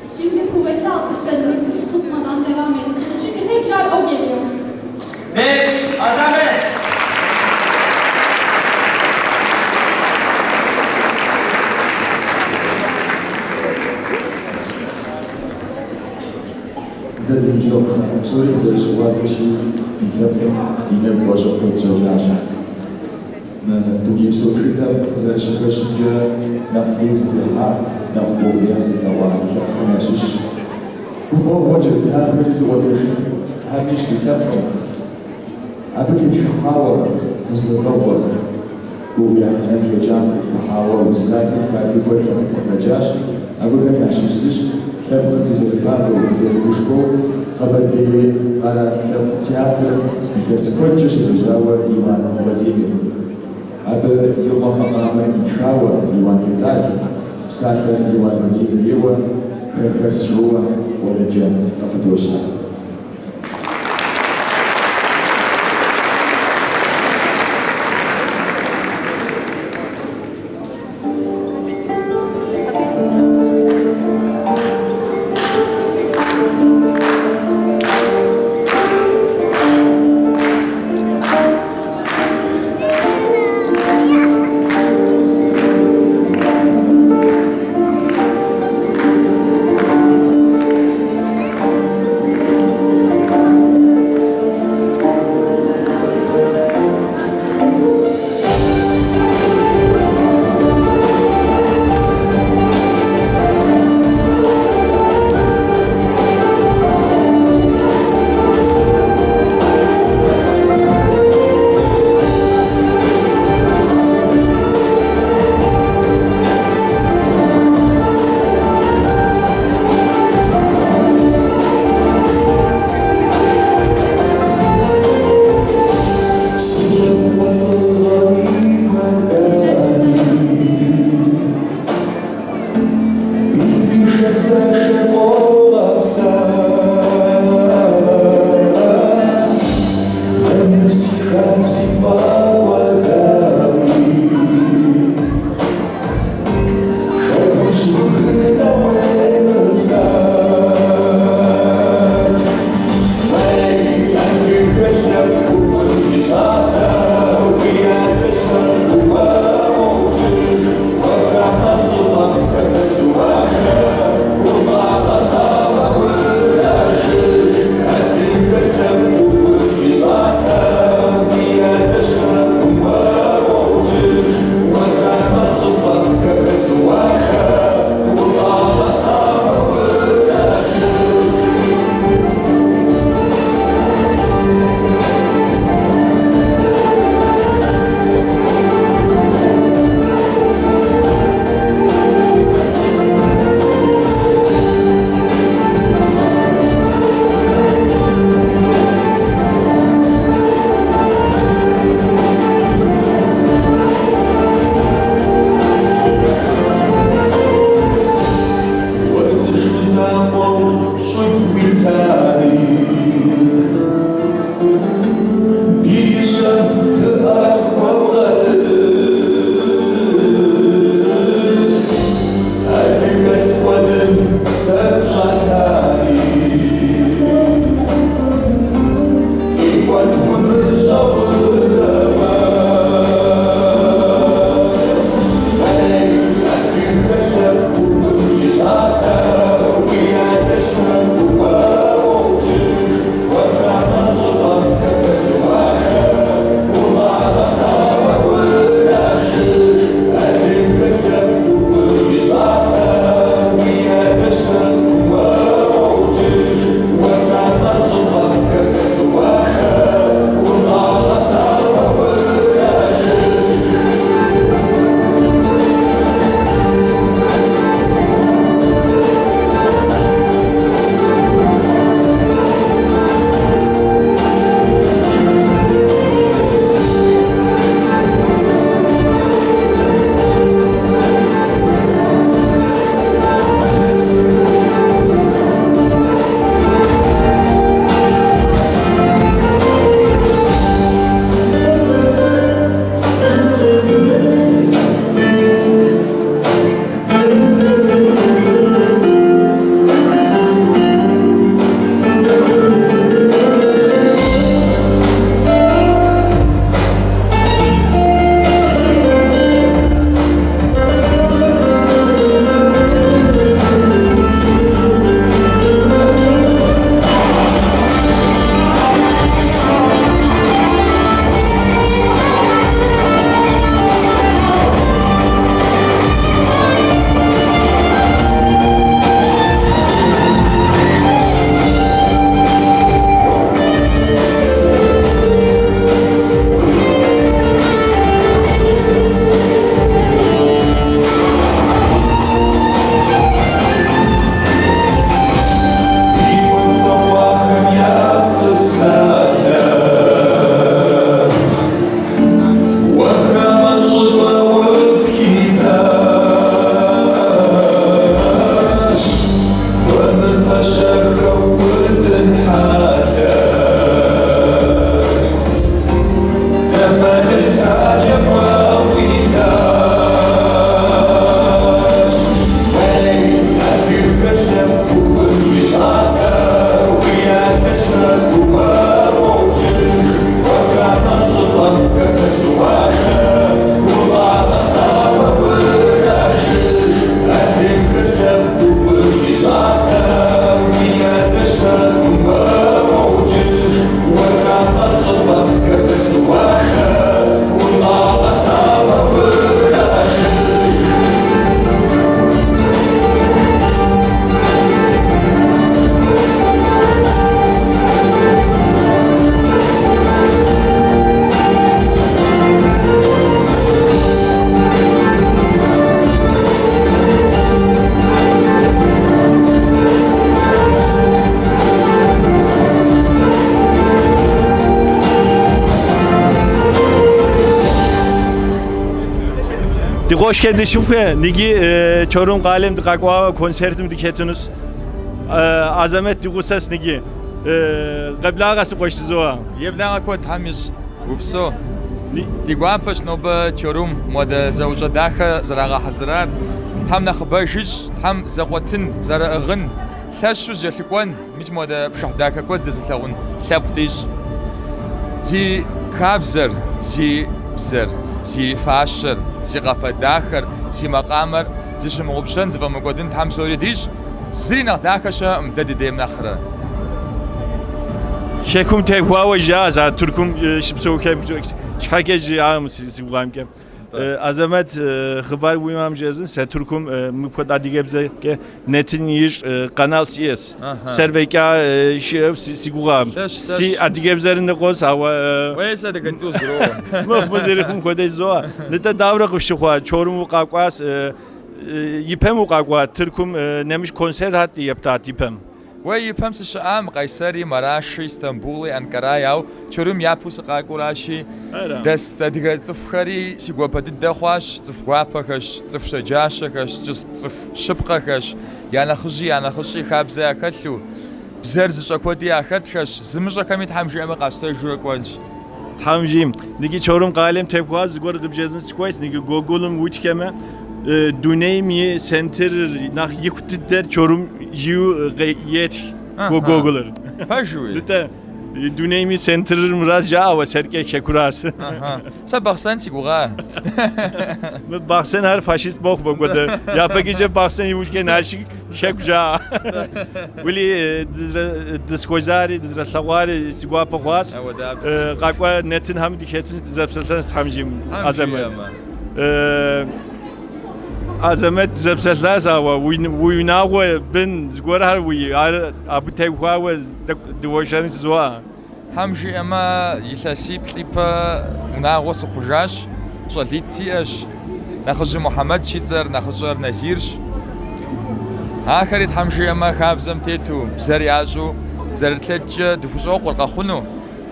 Şimdi kuvvetli alkışlarınız hiç susmadan devam etsin. Çünkü tekrar o geliyor. Bek Azamat. Dedim yok, söyleyince şu vazgeçim, dikkatim yine başa koyacağım. Długim sokrytem zresztą że na wiedzę ha na obowiązek na łańcuch ponieważ w wodzie na będzie złożyć hamisz dykapną a to kiedy hała zdobyła głównie na dzieciątek hała usadnie kiedy było powiedziasz a wyglądasz już хэтум изолированного Зэlущlэ, Къалэ, театр, Хэкум лежала Иван Владимир. Абы Юлмамамэ Итхауэ Иван Виталь, Сахар Иван Владимирова, Черкес Жуа, Оледжа Каппадокия. hoş geldiniz. Nigi Çorum kълэм dikakwa konsertim diketunuz. Azamet digusas nigi. Qablağası qoştu zoa. Yeblağa ko tamiz gupso. Digwapash noba Çorum moda zawja dakha zaraga hazrar. Tam nakhbashish tam zaqwatin zara'ın. Sashu jalkwan mich moda pshahdaka ko zazlagun. Laptish. Zi kabzer, zi bzer, zi fasher, zi qafadakhar, zi maqamar, zi shmugubshan zi vamagodin tam solidish. Zrina dakasha mdadidem nakhra. Хэкум тэхуа жа за туркум шипсо kem şakej am sigam kem Azamat xabar uymam jazın se turkum mukod adigebze ke netin yir kanal cs serveka şev sigam si adigebzerin de qos hava Vaysa da kantus bro muzerixum kodej zo neta davra qışıqwa çorum qaqwas yipem qaqwa turkum nemiş konser hat yaptat yipem ويفهمس الشام قيصري مراشي اسطنبول أنقرة ياو Çorum يابوس قاقولاشي دست دقة تفخري سيقوا بدد دخواش تفقواپخش تفشجاشخش تف شبقخش يعني خشي خابزة أكلو بزرز شكودي أخدخش زمجة كميت حمشي أما قاشتاي جورك وانج Tamjim. Nigi Çorum kълэм tepkuaz zgor gıbjezin skoys nigi Google'um uçkeme Duneymi center nach yikutder Çorum jiu yet Google'ır. Pajuy. Lütfen Duneymi center'ır mıraz ja ve serke kekuras. Sabahsan sigura. Baksen her faşist bok bogoda. Yapakıca baksen yuvuşke Nalçik kekuja. Veli diskozari dizratlawari sigua pokwas. Qaqwa netin ham diketin dizapsaltan tamjim azamet. Azamet dizapsaltas ava uynawa bin zgorhar uy abu taywa diwashan zwa. Hamji ama yilasi plipa unawa sukhujash shalitiash nakhji Muhammad Shitzer nakhjar Nazirsh آخرت حمشي أما خابزم تيتو بزرياجو زرتلج دفوشو قرقا خنو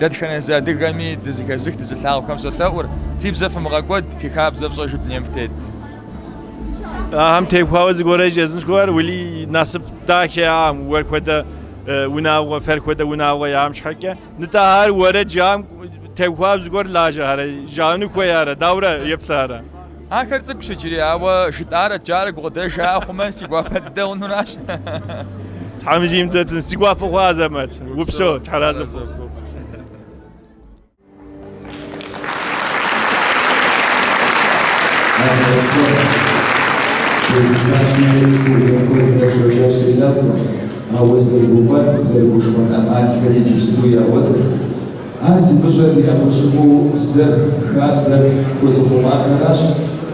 داد خنا زادغامي دزكازك دزلاو خمسة ثور في بزاف مغاقود في خابزف صوشو بنيم فتيت هم تيبخواز غورج ازنش غور ولي ناسب داكي عام وركودا وناو فركودا وناو يام شحكه نتاهر ورج عام تيبخواز غور لاجه هر جانو كوياره داوره يبساره آخر تك شجري أو شتارة جارك قداشة أخوان سيقوا بدأ ونراش تحمجيم تتن سيقوا فوق عزمت وبسو تحرازم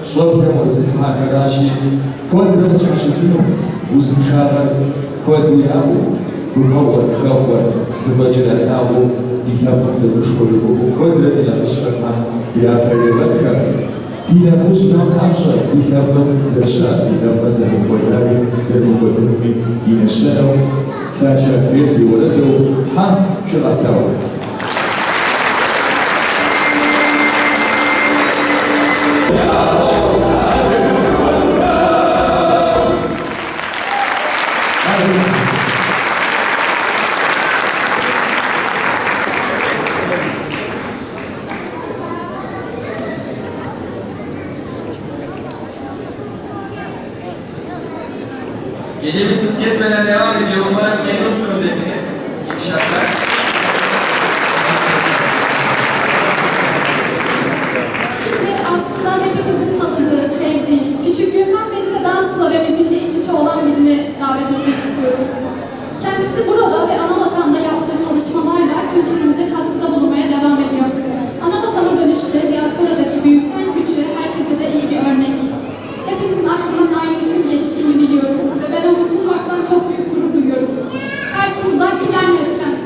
شرطه مرزقها كراشي كودر تشكشكينو وسمشابر كودو يابو كوكور سبجر ثابو ديخابو دمشكولو كودر دلخشكها تياتر الوتر دينا فوشنا تابشا ديخابو زرشا ديخابو زمو كوداري زمو كودرمي ينشنو فاشا فيتي ولدو حام شغساو Gecemiz hız kesmeden devam ediyor. Umarım memnunsunuz hepiniz. İnşallah. Şimdi aslında hepimizin tanıdığı, sevdiği, küçüklüğünden beri de dansla ve müzikle iç içe olan birini davet etmek istiyorum. Kendisi burada ve Anavatan'da yaptığı çalışmalarla kültürümüze katkıda bulunmaya devam ediyor. Anavatan'a dönüşte diasporadaki büyükten küçüğe herkese de iyi bir örnek. Hepinizin aklından aynı isim geçtiğini biliyorum ve ben onu sunmaktan çok büyük gurur duyuyorum. Karşınızda Kълэм Esren.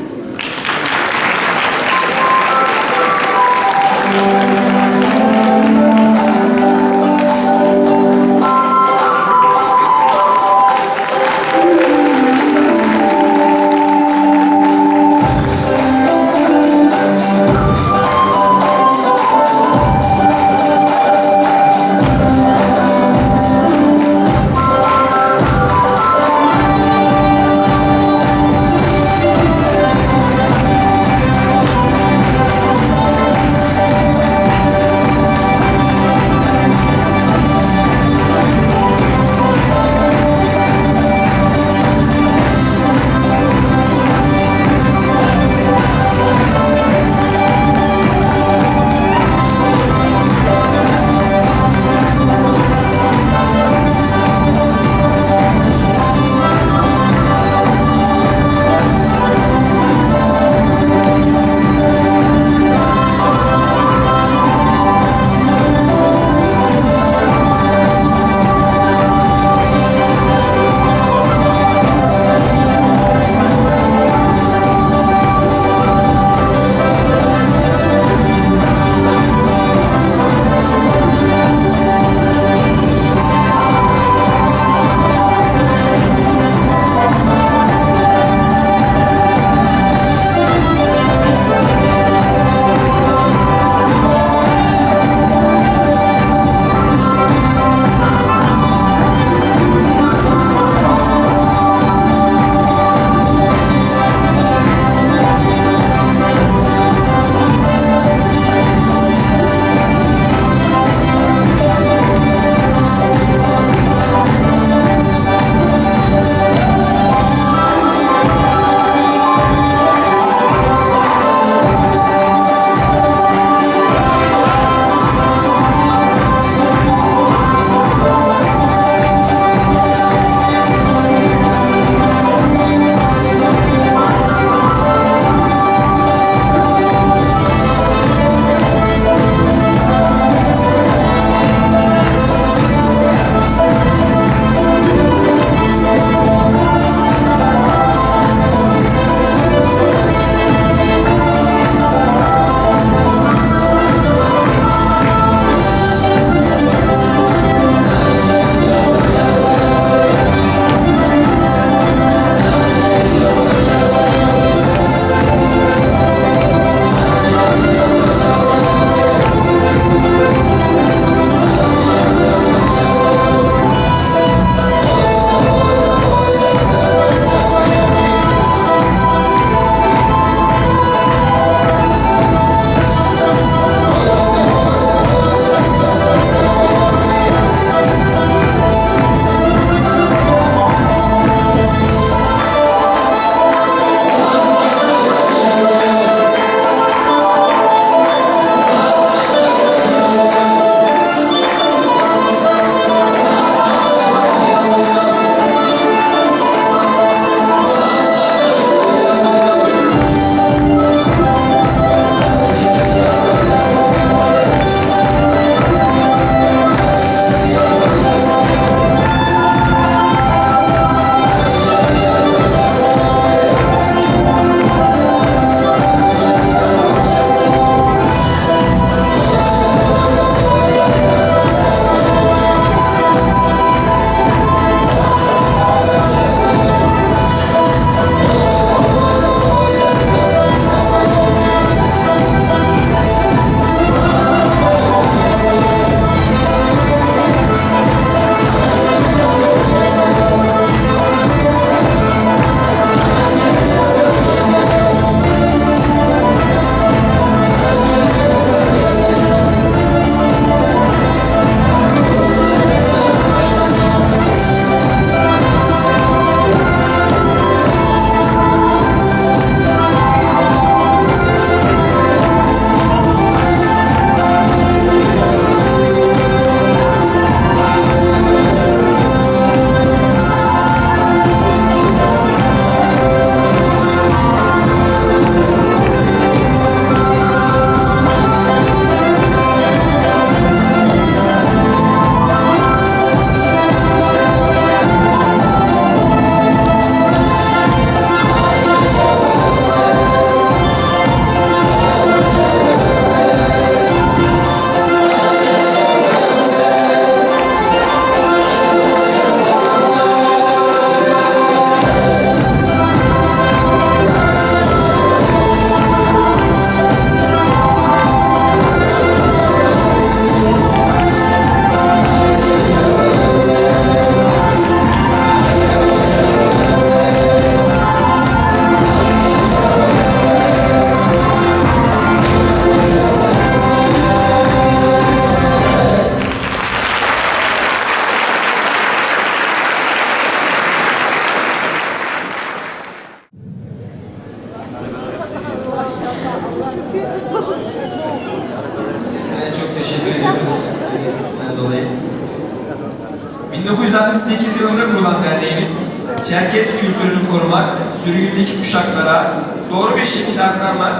Derneğimiz, Çerkes kültürünü korumak, sürgündeki kuşaklara doğru bir şekilde aktarmak,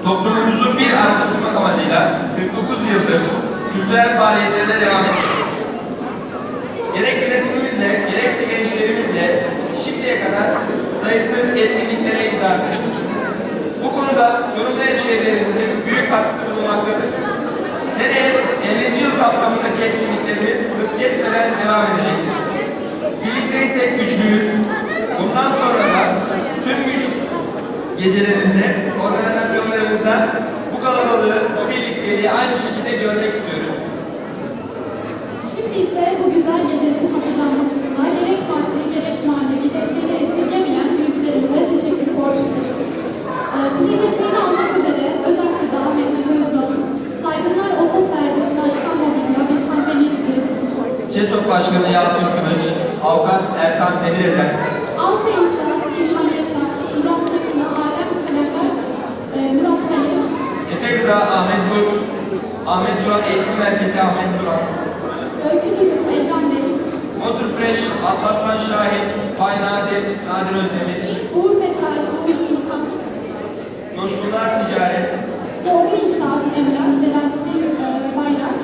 toplumumuzu bir arada tutmak amacıyla 49 yıldır kültürel faaliyetlerine devam ediyor. Gerek yönetimimizle, gerekse gençlerimizle şimdiye kadar sayısız etkinliklere imza atmıştır. Bu konuda Çorumlu hemşehrilerimizin büyük katkısı bulunmaktadır. Seneye 50. yıl kapsamındaki etkinliklerimiz hız kesmeden devam edecektir. Birlikteysek güçlüyüz. Bundan sonra da tüm güç gecelerimize, organizasyonlarımızda bu kalabalığı, bu birlikteliği aynı şekilde görmek istiyoruz. Şimdi ise bu güzel gecenin hazırlanmasında gerek maddi gerek manevi desteğini esirgemeyen büyüklerimize teşekkür borçluyuz. Plaketlerini almak üzere Özel Gıda Mehmet Özdağ'ın, Saygınlar Otoservis Narkan Mobilya bir pandemikçi, ÇESOK Başkanı Yalçın Kılıç, Avukat Erkan Demirezent, Alka İnşaat İlhan Yaşar, Murat Makina, Adem Kalemler, Murat Hayır, Efe Gıda Ahmet Duran Eğitim Merkezi Ahmet Duran, Öykü Durum Elvan Bey, Motor Fresh Alparslan Şahin, Pay Nadir Özdemir, Uğur Metal, Uğur Nurhan, Coşkunlar Ticaret, Zorlu İnşaat Emrah, Celalettin Bayrak,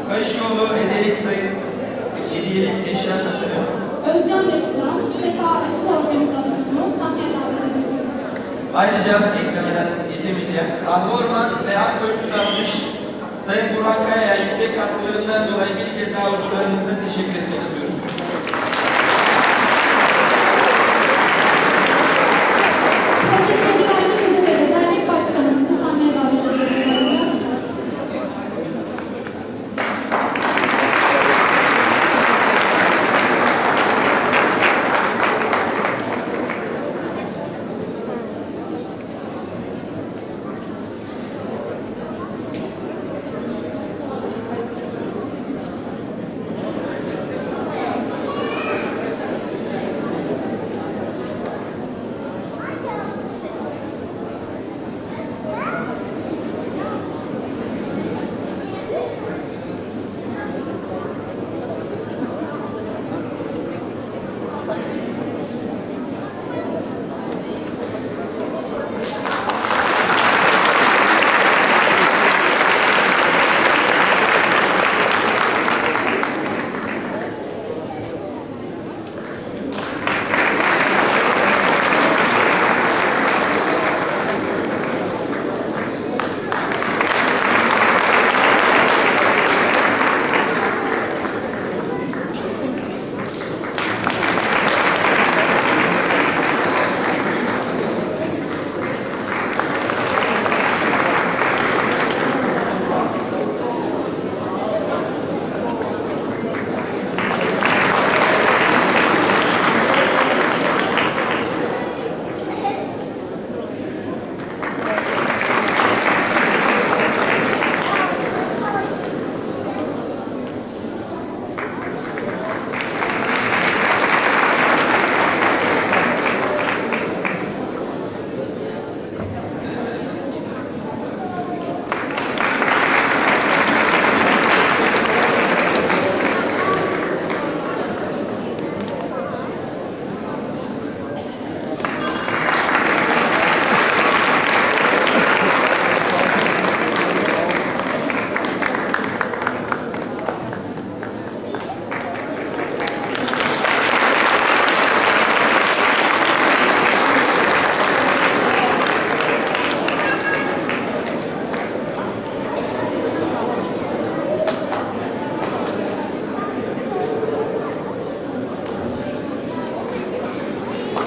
Kayışoğlu Hediyelik Eşya Tasarım, Özcan Reklam, Sefa Aşılı Organizasyonu sahneye davet ediyoruz. ayrıca eklemeden geçemeyeceğim Kahve Orman ve Halk 360 Sayın Burhan Kaya'ya yüksek katkılarından dolayı bir kez daha huzurlarınızda teşekkür etmek istiyoruz. Paketleri vermek üzere dernek başkanımızı sahneye davet ediyoruz ayrıca.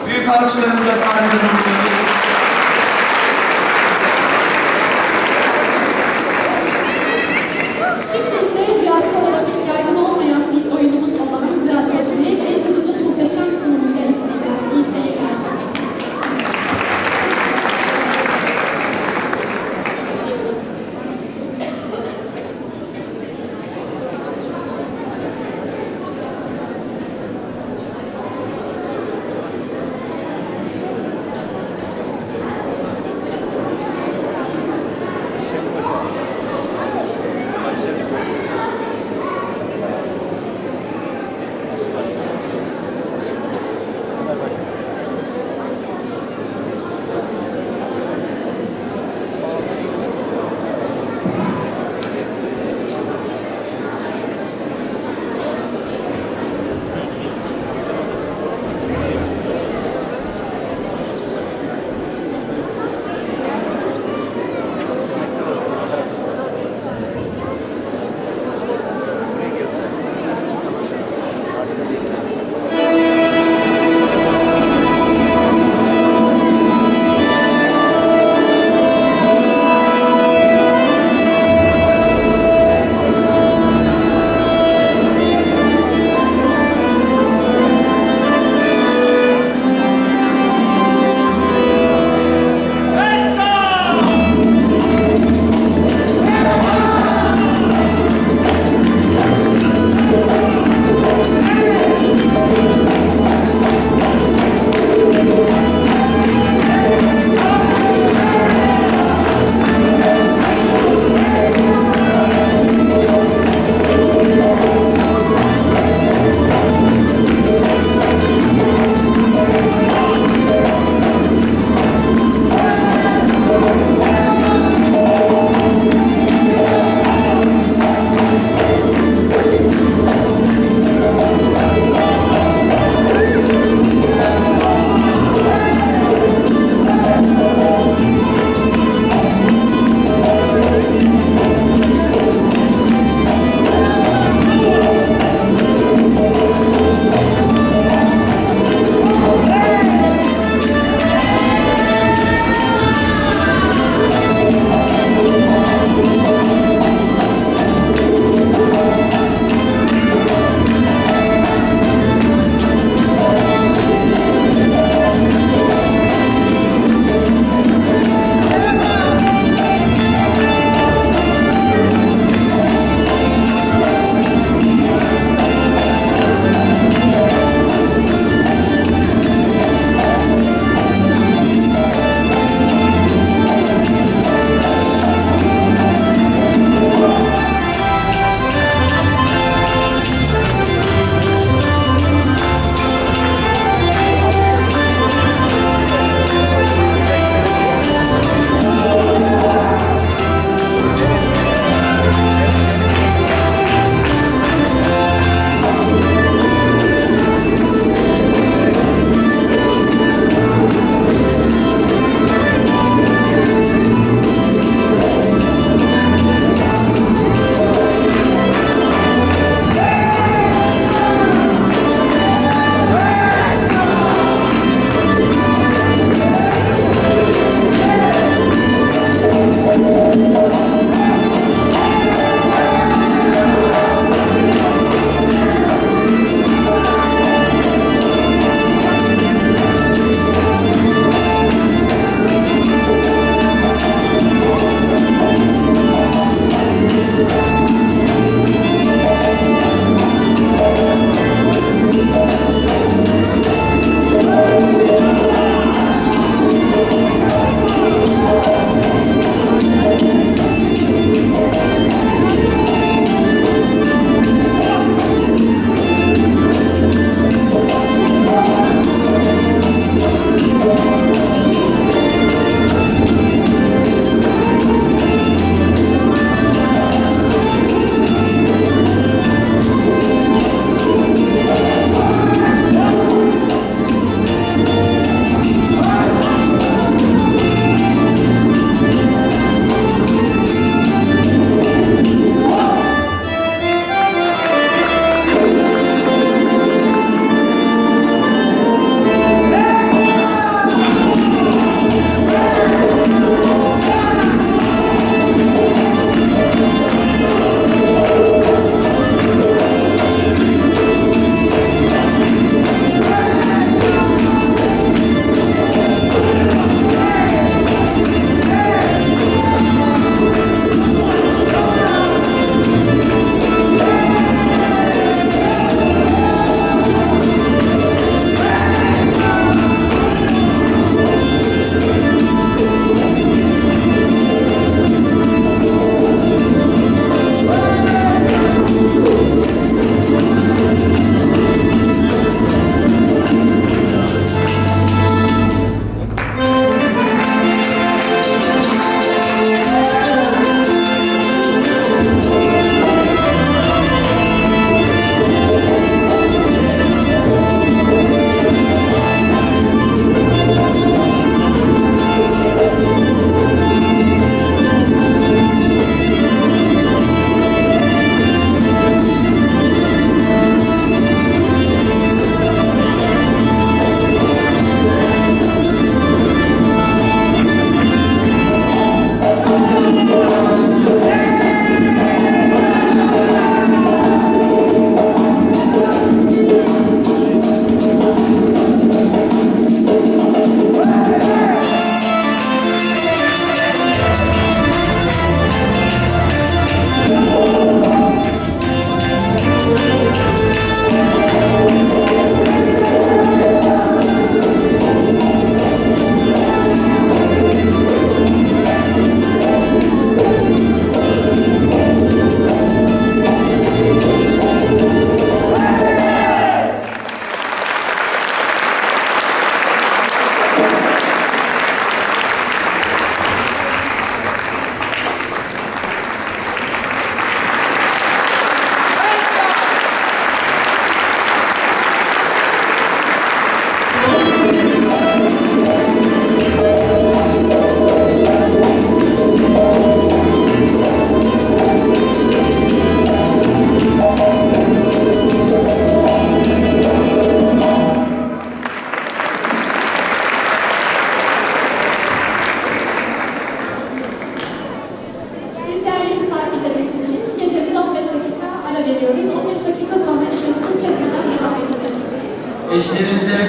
Büyük alkışlarımızla sahnede bulunuyoruz. Şimdi ise diasporada pek yaygın olmayan bir oyunumuz olan ziyareti Elbruz'un muhteşem sunumuyla izleyeceğiz. İyi seyirler.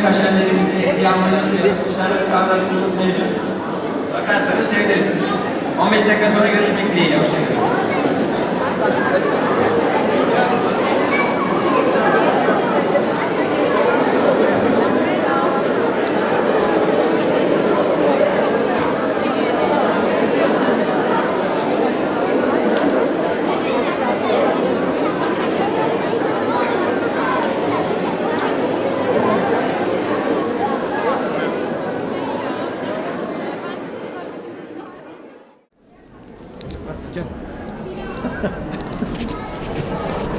kaşenlerimizi yanmadan dışarıda sağladığımız mevcut. Bakarsanız seviniriz. 15 dakika sonra görüşmek dileğiyle. Hoşçakalın.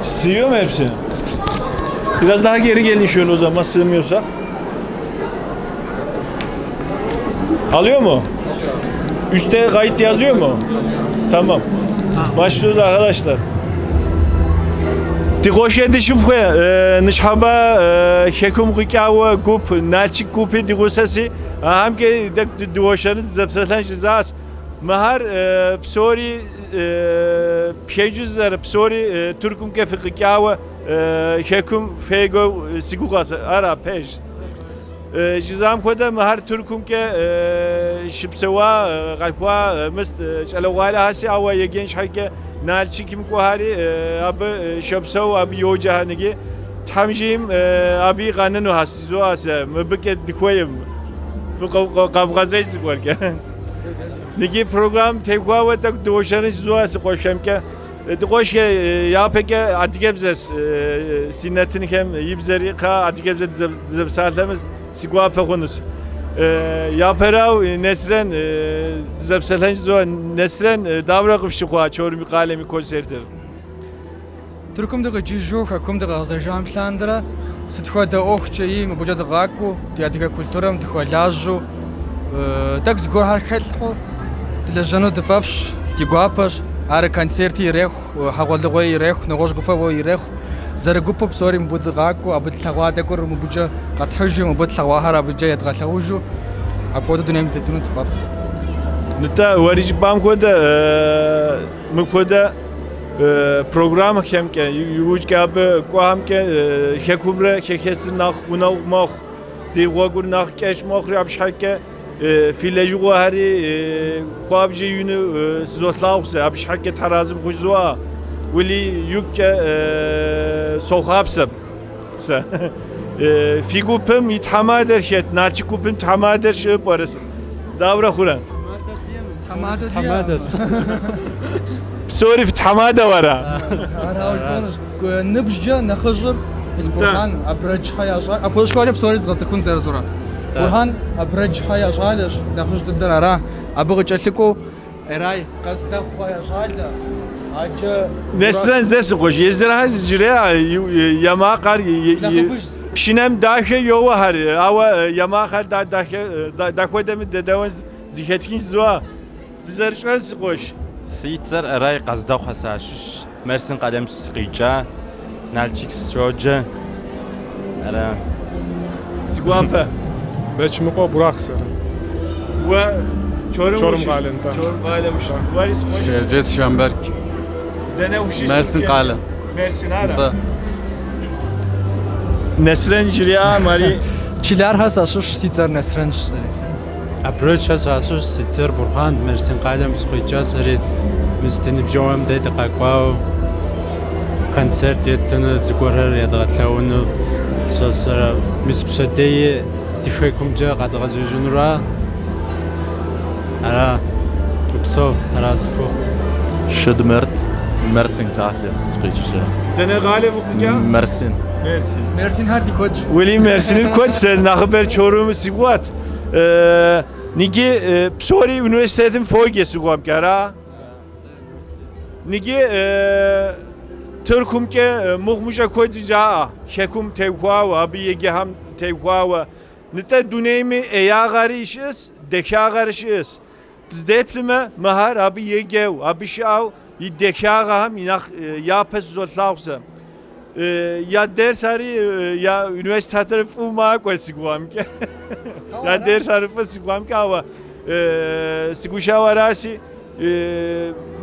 Sığıyor mu hepsi? Biraz daha geri gelin şöyle o zaman sığmıyorsa. Alıyor mu? Üste kayıt yazıyor mu? Tamam. Başlıyoruz arkadaşlar. Diğoşe dişim koya. Nişhaba hekum kıkawa gup Nalçik gupi diğosası. Hamke diğoşanız zepselen jizas. Mahar psori piyecüzler psori Türk'üm ke fikâve hekum fego sigugas ara pej jizam koda mahar Türk'üm ke şipsewa galkwa mist çalawala hasi awa yegenç hakke Nalçik im kuhari abi şipsewa abi yojahanigi tamjim abi kanunu hasizo asa mbike dikoyim Kavkaz'a zikwarke Niki program tevkava tak doğuşanız zuası koşam ki doğuş ya peki atıgebzes sinnetin hem yibzeri ka atıgebze dizepsaltemiz sigua pekonus ya perav nesren dizepsaltemiz zuwa nesren davra qıfşıqwa Çorum Къалэми konsertir Türk'üm de cijo hakum de gazajam şandra sıtxwa da oxçayı mı buca da gaku diğer kültürüm de xalajju tak zgor har xelxo Dilajano dfafsh tiguapash ara koncerti irekh hagoldoy irekh nogosh gufavo irekh zargup psorim budgaku abud tlawada kor mubuja qathajum abud tlawahara abuja yatgalawju apoda dunem tetunu dfaf Nita warij bamkoda mkoda program kemke yuj gabe qohamke Gupımrэ Çerkes'in nach unav mach diğogur nach keş mach rabshhakke Filejua hari kuabji yünü sizotlaukse abi şakke tarazım kuzua Veli yükke soğapsam sa figupum ithamader şet Nalçik gupum thamader şey parası davra kuran Tamadas Sorry thamada vara nibja nakhajr isburhan abraj hayaja aposhkolem sorry zgatkun zerzura Burhan abraj hayajalış nakhajdan ara abı çaliko eray qasda hayajalda acı Nesren zesi koş yezra jira yama qar şinem daşe yova har ava yama qar da koydem dedevan zikhetkin zwa dizerşans koş Sitzer eray qasda xasaşış Mersin qalem sıqıca Nalçik soja ara sigwampa Beçmiko Burakser. ve Çorum Къалэнтан. Çorum Къалэ muş varis koş Çerkes Şamberg. dene uşiş Mersin Къалэ. Mersin ara Nesren jiriya mari çiler hasaşış sitzer nesrenç Abröçe sasuz sitzer Burhan Mersin Къалэм sıqıca seri mistinib jowam de qaqwa konser yetene zgorer yadğatlawunu sosara mispsedeyi dişekumca qadğazujunura ara tupso tarasfo Şıdmert Mersin Къалэ sıqıca dene Къалэ buqya Mersin Mersin hardi koç Veli Mersin'in koç sen nahaber Çorum'u sigvat Nigi psori üniversitetin foyge sigvam kara Nigi Türk'ümke muhmuşa koyca hekum tevkwa abi yegeham tevkwa Nite duneymi eyağarı işiz dekağarı işiz Dizdeplime mahar abi yegev abi şav yidekağam yapes zotlağsa ya ders hari ya üniversite fuma koysigwam ki ya ders hari fasigwam ki ama siguşavarasi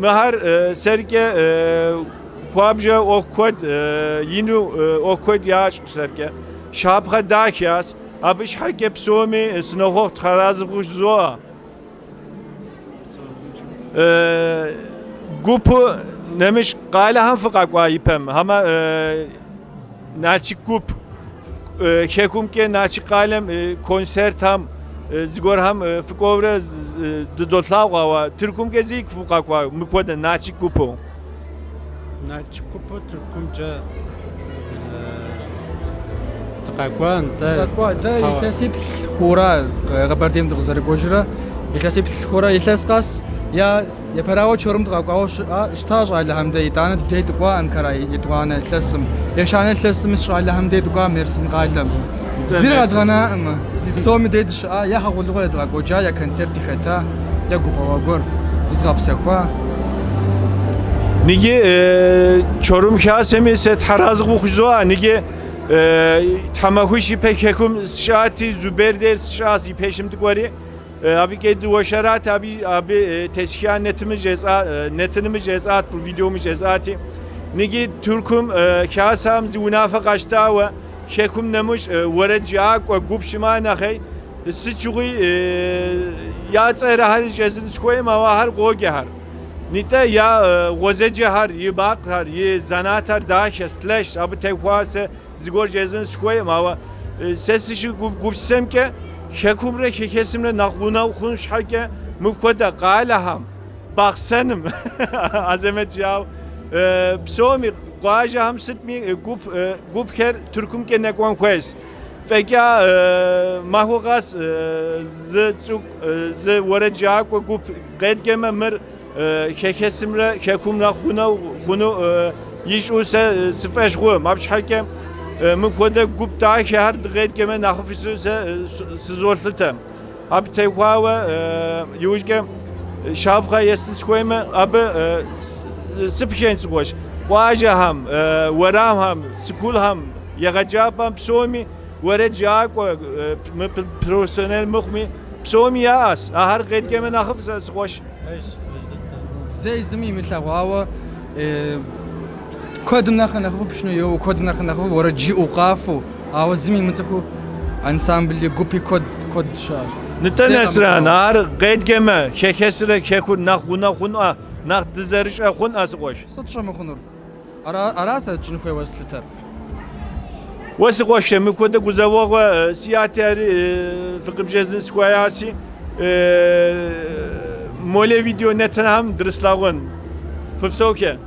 mahar serke kwabja o kod yinu o kod yaş serke şapha dakyas Abi iş hakke psomi snohok tarazi kuş zoa. Gupu nemiş Къалэ ham fıkak var ipem ama Nalçik gup хэкум ke Nalçik Къалэм konser tam zgor ham fıkovre dodotlav var Türküm ke zik fıkak var mıkoda Nalçik gupu. Nalçik gupu Türkümce تقاقوان دا يلاسي بالخورا غبرديم دغزر كوجرا يلاسي بالخورا يلاس قاس يا براو Çorum تقاقوا اشتاج على همدا يتانا ديت قوا أنكارا يتوانا يلاسم يشان يلاسم مش على همدا يتقوا ميرسن قايلم زير غنا اما سومي ديت يا هقولوا تقاقوا جا يا كونسرت ختا يا غوفا غور زغابسخوا Nigi Çorum Kafkas set harazı kuxuza nigi tamahuşi pek hekum şaati züberder şahsi peşimdik var abi kedi vaşarat abi teşkiyan netimiz cezat bu videomuz cezati nigi Türküm kasam ziunafa kaçta ve hekum nemuş varacak ve gupşima nahay sıçuğu ya tsara her cezid koyma ama her goğar Nite ya gozece har, ye bak har, ye zanat har daha kesleş. Abi tekvase zigor cezin skoyem ama sesi şu gupsem ke Hekümrэ kekesimre nakbuna kunuş hake mukkoda Къалэ ham baksanım azamet ya psomi Къуажэ ham sitmi gup ker Türküm ke nekwan kwes. Feka mahugas z varacak ve gup gedgeme mer Çerkesimre hekumra kunu yiş olsa sıfır şuam. Abi şahkem mukhoda gupta her dikkat keme nakıfısı sizorlutam. Abi tekva yujke şapka yestis koyma abi sıpken sıkoş. Къуажэ ham, varam ham, skul ham, yagacap ham psomi, varacak profesyonel mukmi psomi yas. Her dikkat keme nakıfısı sıkoş. زي زمي مثل غواوة كودم ناخذ ناخذ بشنو يو كودم ناخذ ناخذ ورجي وقافو أو زمي مثلكو أنسامبل جوبي كود شاش Niten esra nar qeyd keme kekesire kekun nakhuna khuna nakh dizeriş khun as qoş. صدق ما خنور أراسة شنو خوي وصلتر Wasi qoş mi koda guzavağa siyateri fıkıp jezin skoyasi mole video netenham drislağın fıpsoke